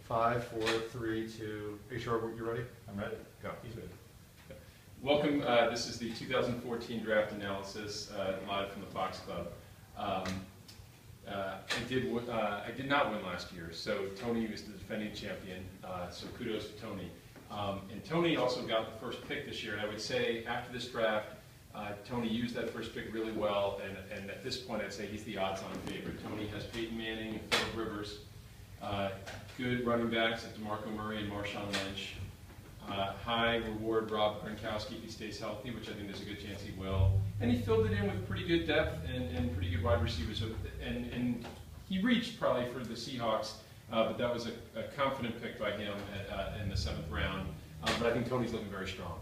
5, 4, 3, 2. Are you sure you're ready? I'm ready. Go. He's ready. Welcome. This is the 2014 draft analysis live from the Fox Club. I did not win last year, so Tony was the defending champion. So kudos to Tony. And Tony also got the first pick this year. And I would say after this draft, Tony used that first pick really well. And at this point, I'd say he's the odds-on favorite. Tony has Peyton Manning and Phillip Rivers. Good running backs like DeMarco Murray and Marshawn Lynch. High reward Rob Gronkowski if he stays healthy, which I think there's a good chance he will. And he filled it in with pretty good depth and pretty good wide receivers. So, and he reached probably for the Seahawks, but that was a confident pick by him in the 7th round. But I think Tony's looking very strong.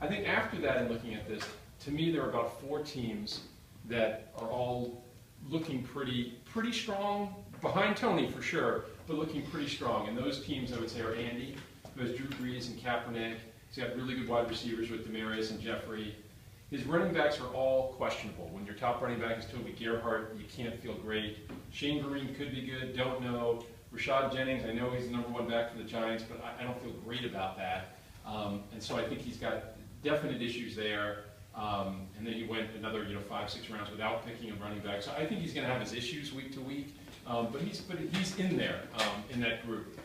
I think after that, in looking at this, to me there are about 4 teams that are all looking pretty strong, behind Tony for sure, but looking pretty strong. And those teams, I would say, are Andy, who has Drew Brees and Kaepernick. He's got really good wide receivers with Demaryius and Jeffrey. His running backs are all questionable. When your top running back is Toby Gerhart, you can't feel great. Shane Vereen could be good, don't know. Rashad Jennings, I know he's the #1 back for the Giants, but I don't feel great about that. And so I think he's got definite issues there. And then he went another 5, 6 rounds without picking a running back. So I think he's going to have his issues week to week. But he's in there in that group.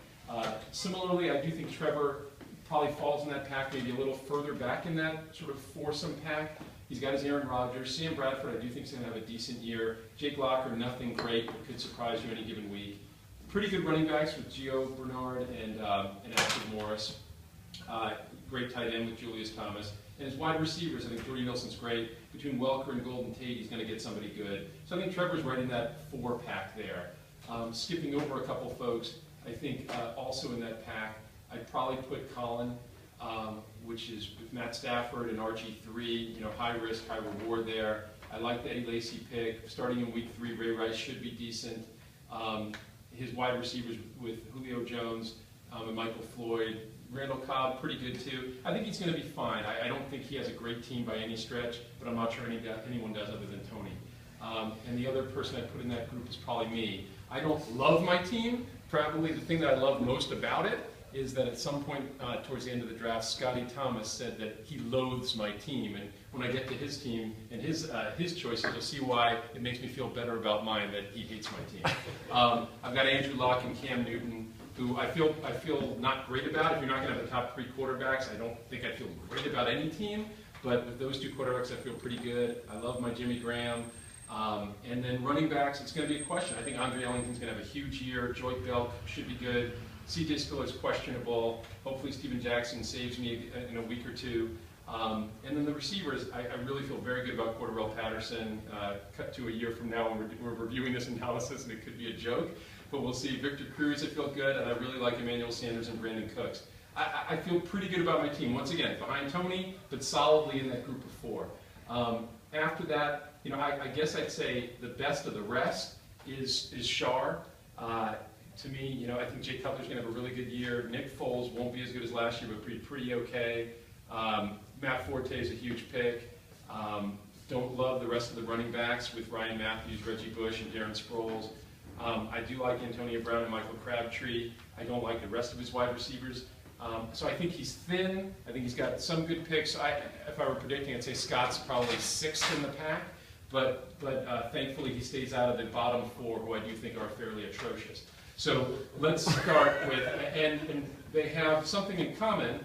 Similarly, I do think Trevor probably falls in that pack, maybe a little further back in that sort of foursome pack. He's got his Aaron Rodgers. Sam Bradford, I do think, is going to have a decent year. Jake Locker, nothing great, but could surprise you any given week. Pretty good running backs with Gio Bernard and Alfred Morris. Great tight end with Julius Thomas. And his wide receivers, I think Jordy Nelson's great. Between Welker and Golden Tate, he's going to get somebody good. So I think Trevor's right in that 4 pack there. Skipping over a couple folks, I think also in that pack, I'd probably put Colin, which is with Matt Stafford and RG3, high risk, high reward there. I like the Eddie Lacy pick. Starting in week 3, Ray Rice should be decent. His wide receivers with Julio Jones and Michael Floyd. Randall Cobb, pretty good too. I think he's going to be fine. I don't think he has a great team by any stretch, but I'm not sure anyone does other than Tony. And the other person I put in that group is probably me. I don't love my team. Probably the thing that I love most about it is that at some point towards the end of the draft, Scotty Thomas said that he loathes my team. And when I get to his team and his choices, you'll see why it makes me feel better about mine that he hates my team. I've got Andrew Luck and Cam Newton, who I feel not great about. If you're not going to have the top 3 quarterbacks, I don't think I feel great about any team. But with those 2 quarterbacks, I feel pretty good. I love my Jimmy Graham. And then running backs, it's going to be a question. I think Andre Ellington's going to have a huge year. Joy Belk should be good. C.J. Spiller's questionable. Hopefully Steven Jackson saves me in a week or 2. And then the receivers, I really feel very good about Cordarrelle Patterson. Cut to a year from now when we're reviewing this analysis, and it could be a joke. But we'll see. Victor Cruz, I feel good, and I really like Emmanuel Sanders and Brandon Cooks. I feel pretty good about my team. Once again, behind Tony, but solidly in that group of 4. After that, I guess I'd say the best of the rest is Shar. To me, I think Jay Cutler's going to have a really good year. Nick Foles won't be as good as last year, but pretty okay. Matt Forte is a huge pick. Don't love the rest of the running backs with Ryan Matthews, Reggie Bush, and Darren Sproles. I do like Antonio Brown and Michael Crabtree. I don't like the rest of his wide receivers. So I think he's thin. I think he's got some good picks. If I were predicting, I'd say Scott's probably 6th in the pack. But thankfully, he stays out of the bottom 4, who I do think are fairly atrocious. So let's start with, and they have something in common,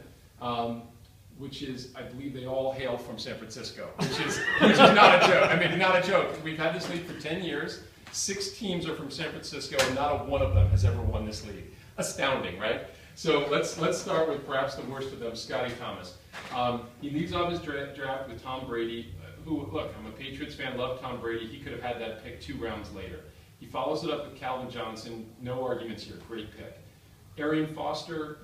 which is, I believe they all hail from San Francisco, which is not a joke. I mean, not a joke. We've had this league for 10 years. 6 teams are from San Francisco, and not one of them has ever won this league. Astounding, right? So let's start with perhaps the worst of them, Scotty Thomas. He leads off his draft with Tom Brady, who, look, I'm a Patriots fan, love Tom Brady. He could have had that pick 2 rounds later. He follows it up with Calvin Johnson. No arguments here. Great pick. Arian Foster,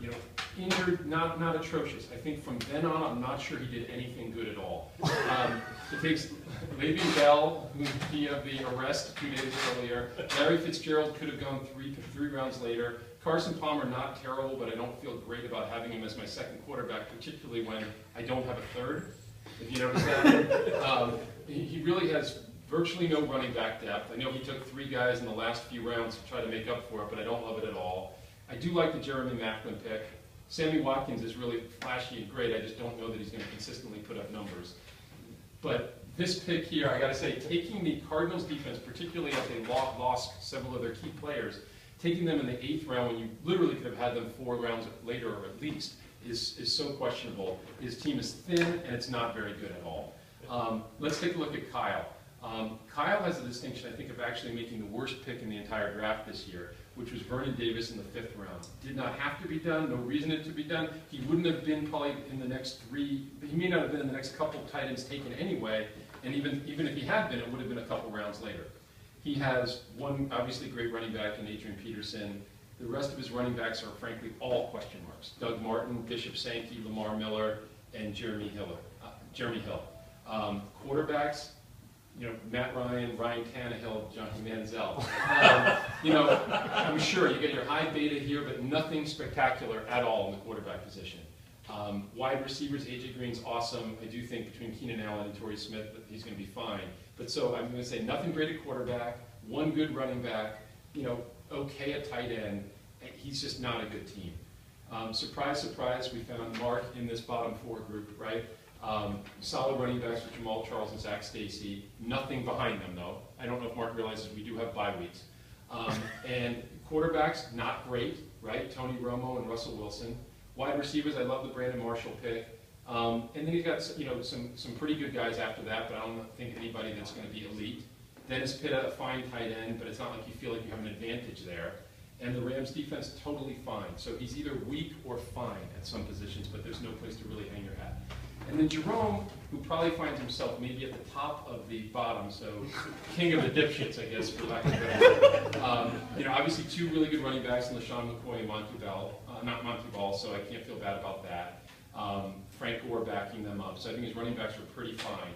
injured, not atrocious. I think from then on, I'm not sure he did anything good at all. It takes Le'Veon Bell, who he had the arrest 2 days earlier. Larry Fitzgerald could have gone three rounds later. Carson Palmer, not terrible, but I don't feel great about having him as my 2nd quarterback, particularly when I don't have a 3rd, if you notice that. He really has virtually no running back depth. I know he took 3 guys in the last few rounds to try to make up for it, but I don't love it at all. I do like the Jeremy Macklin pick. Sammy Watkins is really flashy and great. I just don't know that he's going to consistently put up numbers. But this pick here, I got to say, taking the Cardinals defense, particularly as they lost several of their key players, taking them in the 8th round when you literally could have had them 4 rounds later or at least, is so questionable. His team is thin and it's not very good at all. Let's take a look at Kyle. Kyle has the distinction, I think, of actually making the worst pick in the entire draft this year, which was Vernon Davis in the 5th round. Did not have to be done, no reason it to be done. He wouldn't have been probably in the next 3, he may not have been in the next couple of tight ends taken anyway, and even if he had been, it would have been a couple rounds later. He has one obviously great running back in Adrian Peterson. The rest of his running backs are frankly all question marks. Doug Martin, Bishop Sankey, Lamar Miller, and Jeremy Hill. Quarterbacks, Matt Ryan, Ryan Tannehill, Johnny Manziel. I'm sure you get your high beta here, but nothing spectacular at all in the quarterback position. Wide receivers, AJ Green's awesome. I do think between Keenan Allen and Torrey Smith, he's going to be fine. But so I'm going to say nothing great at quarterback, one good running back, okay at tight end. He's just not a good team. Surprise, surprise, we found Mark in this bottom 4 group, right? Solid running backs with Jamal Charles and Zach Stacy. Nothing behind them, though. I don't know if Mark realizes we do have bye weeks. And quarterbacks, not great, right? Tony Romo and Russell Wilson. Wide receivers, I love the Brandon Marshall pick. And then he's got some pretty good guys after that, but I don't think anybody that's going to be elite. Dennis Pitta, a fine tight end, but it's not like you feel like you have an advantage there. And the Rams defense, totally fine. So he's either weak or fine at some positions, but there's no place to really hang your hat. And then Jerome, who probably finds himself maybe at the top of the bottom, so king of the dipshits, I guess, for lack of a better word. Obviously 2 really good running backs in LaShawn McCoy and Monty Ball, so I can't feel bad about that. Frank Gore backing them up, so I think his running backs are pretty fine.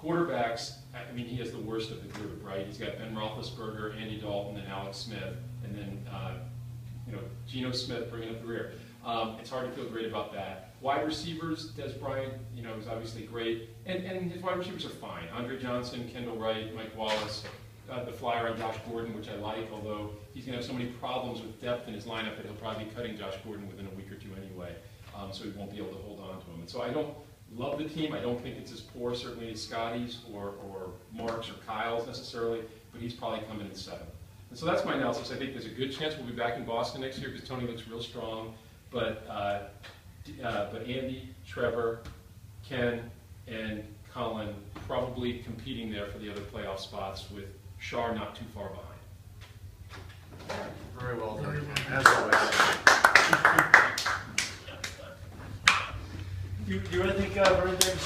Quarterbacks, he has the worst of the group, right? He's got Ben Roethlisberger, Andy Dalton, and Alex Smith, and then Geno Smith bringing up the rear. It's hard to feel great about that. Wide receivers, Des Bryant, is obviously great, and his wide receivers are fine. Andre Johnson, Kendall Wright, Mike Wallace, the flyer on Josh Gordon, which I like, although he's going to have so many problems with depth in his lineup that he'll probably be cutting Josh Gordon within a week or 2 anyway, so he won't be able to hold on to him. And so I don't love the team. I don't think it's as poor, certainly, as Scotty's or Mark's or Kyle's necessarily, but he's probably coming in 7th. And so that's my analysis. I think there's a good chance we'll be back in Boston next year because Tony looks real strong, but Andy, Trevor, Ken, and Colin probably competing there for the other playoff spots with Shar not too far behind. Very well done, as always. You really think Vernon Davis